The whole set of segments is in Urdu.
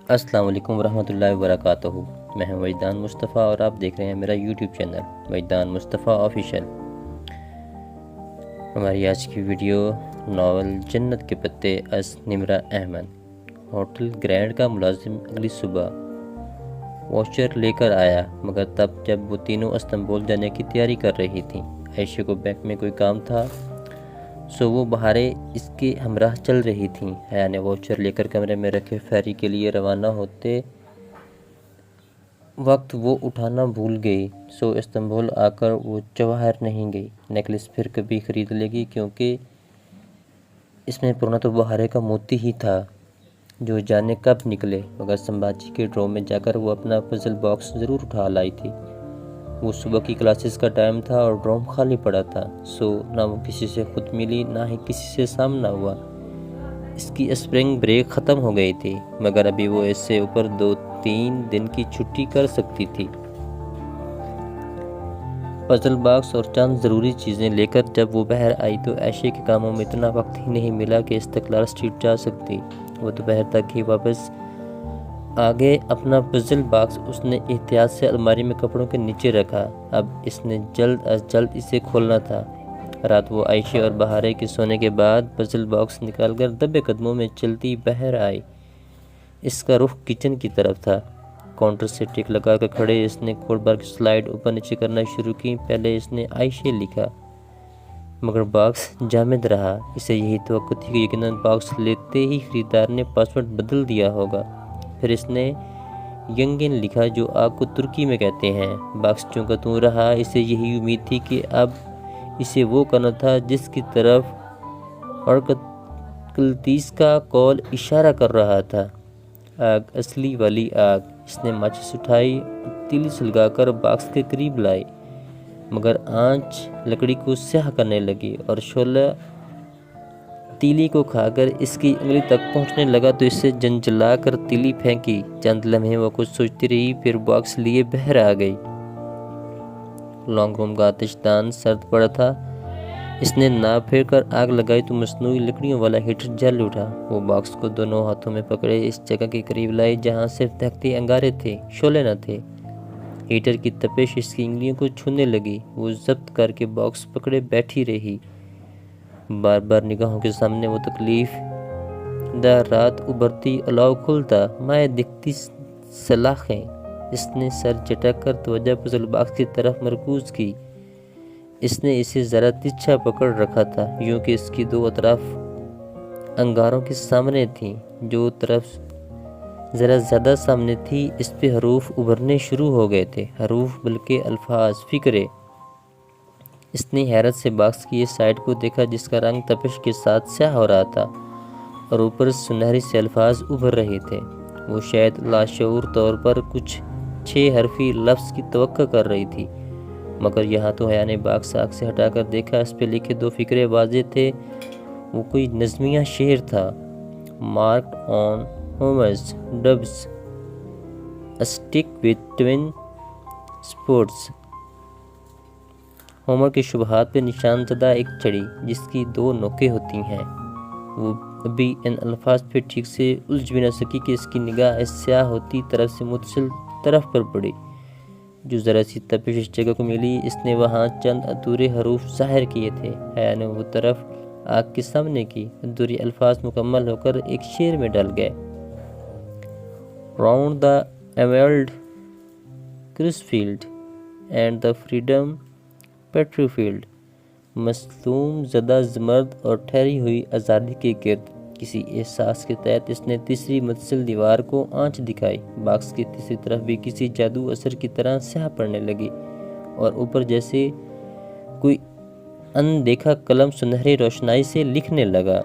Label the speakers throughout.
Speaker 1: السلام علیکم ورحمۃ اللہ وبرکاتہ۔ میں ہوں وجدان مصطفیٰ اور آپ دیکھ رہے ہیں میرا یوٹیوب چینل وجدان مصطفیٰ آفیشیل۔ ہماری آج کی ویڈیو ناول جنت کے پتے از نمرہ احمد۔ ہوٹل گرینڈ کا ملازم اگلی صبح واچر لے کر آیا، مگر تب جب وہ تینوں استنبول جانے کی تیاری کر رہی تھیں۔ عائشہ کو بینک میں کوئی کام تھا، سو وہ بہاریں اس کے ہمراہ چل رہی تھیں۔ حیا نے واچر لے کر کمرے میں رکھے فیری کے لیے روانہ ہوتے وقت وہ اٹھانا بھول گئی، سو استنبول آ کر وہ جواہر نہیں گئی۔ نیکلس پھر کبھی خرید لے گی، کیونکہ اس میں پرانا تو بہارے کا موتی ہی تھا جو جانے کب نکلے، مگر سمبھاجی کے ڈرور میں جا کر وہ اپنا پزل باکس ضرور اٹھا لائی تھی۔ وہ صبح کی کلاسز کا ٹائم تھا اور ڈروم خالی پڑا تھا، سو نہ وہ کسی سے خود ملی نہ ہی کسی سے سامنا ہوا۔ اس کی اسپرنگ بریک ختم ہو گئی تھی، مگر ابھی وہ اس سے اوپر 2-3 دن کی چھٹی کر سکتی تھی۔ پزل باکس اور چند ضروری چیزیں لے کر جب وہ باہر آئی تو عائشہ کے کاموں میں اتنا وقت ہی نہیں ملا کہ استقلال اسٹریٹ جا سکتی۔ وہ دوپہر تک ہی واپس آگے اپنا پزل باکس اس نے احتیاط سے الماری میں کپڑوں کے نیچے رکھا۔ اب اس نے جلد از جلد اسے کھولنا تھا۔ رات وہ عائشہ اور بہارے کے سونے کے بعد پزل باکس نکال کر دبے قدموں میں چلتی باہر آئی۔ اس کا رخ کچن کی طرف تھا۔ کاؤنٹر سے ٹک لگا کر کھڑے اس نے کوڈ بار کی سلائیڈ اوپر نیچے کرنا شروع کی۔ پہلے اس نے عائشہ لکھا، مگر باکس جامد رہا۔ اسے یہی توقع تھی کہ یقیناً باکس لیتے ہی خریدار نے پاسورڈ بدل دیا ہوگا۔ پھر اس نے ینگن لکھا، جو آگ کو ترکی میں کہتے ہیں۔ باکس چونکہ تو رہا، اسے یہی امید تھی کہ اب اسے وہ کرنا تھا جس کی طرف ارکتلتیس کا کال اشارہ کر رہا تھا۔ آگ، اصلی والی آگ۔ اس نے ماچس اٹھائی اور تیلی سلگا کر باکس کے قریب لائی، مگر آنچ لکڑی کو سیاہ کرنے لگی اور شعلہ تیلی کو کھا کر اس کی انگلی تک پہنچنے لگا تو اسے جنجلا کر تیلی پھینکی۔ چند لمحے وہ کچھ سوچتی رہی، پھر باکس لیے باہر آ گئی۔ لانگ روم کا آتش دان سرد پڑا تھا۔ اس نے ناپ پھیر کر آگ لگائی تو مصنوعی لکڑیوں والا ہیٹر جل اٹھا۔ وہ باکس کو دونوں ہاتھوں میں پکڑے اس جگہ کے قریب لائی جہاں صرف دہکتے انگارے تھے، شعلے نہ تھے۔ ہیٹر کی تپش اس کی انگلیوں کو چھونے لگی۔ وہ ضبط کر کے باکس پکڑے بیٹھی رہی۔ بار بار نگاہوں کے سامنے وہ تکلیف دہ رات ابھرتی، الاؤ کھلتا، مائع دکھتی سلاخیں۔ اس نے سر جھٹک کر توجہ پزل باکس کی طرف مرکوز کی۔ اس نے اسے ذرا ترچھا پکڑ رکھا تھا، یوں کہ اس کی دو اطراف انگاروں کے سامنے تھیں۔ جو طرف ذرا زیادہ سامنے تھی، اس پہ حروف ابھرنے شروع ہو گئے تھے۔ حروف بلکہ الفاظ، فقرے۔ اس نے حیرت سے باکس کی اس سائڈ کو دیکھا جس کا رنگ تپش کے ساتھ سیاہ ہو رہا تھا اور اوپر سنہری سے الفاظ ابھر رہے تھے۔ وہ شاید لاشعور طور پر کچھ 6 حرفی لفظ کی توقع کر رہی تھی، مگر یہاں تو حیا نے باکس آگ سے ہٹا کر دیکھا۔ اس پہ لکھے 2 فقرے واضح تھے۔ وہ کوئی نظمیہ شعر تھا۔ Marked on Homer's dubs a stick with twin supports. Homer کے شبہات پہ نشان زدہ ایک چھڑی جس کی 2 نوکیں ہوتی ہیں۔ وہ ابھی ان الفاظ پہ ٹھیک سے الجھ بھی نہ سکی کہ اس کی نگاہ اس سیاہ ہوتی طرف سے متصل طرف پر پڑی۔ جو ذرا سی تپش اس جگہ کو ملی، اس نے وہاں چند ادھورے حروف ظاہر کیے تھے۔ حیا نے وہ طرف آگ کے سامنے کی۔ ادھورے الفاظ مکمل ہو کر ایک شعر میں ڈل گئے۔ Round the emerald crossfield and the freedom petri field. مصدوم زدہ زمرد اور ٹھہری ہوئی آزادی کے گرد۔ کسی احساس کے تحت اس نے تیسری متصل دیوار کو آنچ دکھائی۔ باکس کی تیسری طرف بھی کسی جادو اثر کی طرح سیاہ پڑنے لگی اور اوپر جیسے کوئی اندیکھا قلم سنہری روشنائی سے لکھنے لگا۔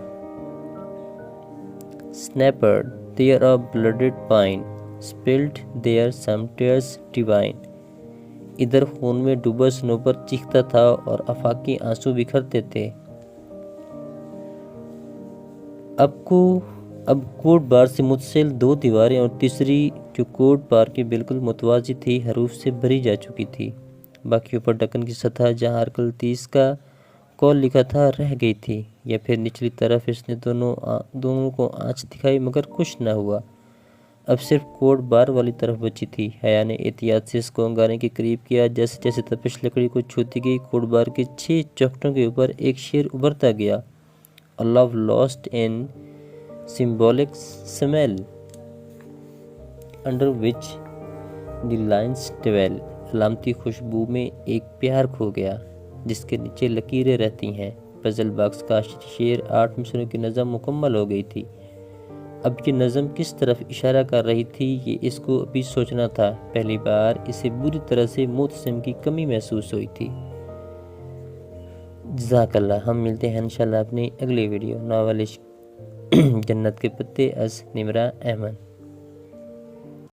Speaker 1: Snappered there a blooded pine, spilled there some tears divine۔ ادھر خون میں ڈوبا صنوبر چیختا تھا اور آفاقی آنسو بکھرتے تھے۔ اب کوڈ بار سے متصل 2 دیواریں اور تیسری جو کوڈ بار کے بالکل متوازی تھی حروف سے بھری جا چکی تھی۔ باقی اوپر ڈھکن کی سطح جہاں ارکلتیس کا کال لکھا تھا رہ گئی تھی۔ یا پھر نچلی طرف اس نے دونوں کو آنچ دکھائی، مگر کچھ نہ ہوا۔ اب صرف کوڈ بار والی طرف بچی تھی۔ حیا نے احتیاط سے اس کو انگارے کے قریب کیا۔ جیسے جیسے تپش لکڑی کو چھوتی گئی، کوڈ بار کے 6 چوکھٹوں کے اوپر ایک شعر ابھرتا گیا: A love lost in symbolic smell, under which the lines dwell. علامتی خوشبو میں ایک پیار کھو گیا جس کے نیچے لکیریں رہتی ہیں۔ پزل باکس کا شعر 8 مصرعوں کی نظم مکمل ہو گئی تھی۔ اب یہ نظم کس طرف اشارہ کر رہی تھی یہ اس کو ابھی سوچنا تھا۔ پہلی بار اسے بری طرح سے معتصم کی کمی محسوس ہوئی تھی۔ جزاک اللہ۔ ہم ملتے ہیں انشاءاللہ اپنی اگلی ویڈیو۔ ناول عشق جنت کے پتے از نمرہ احمد۔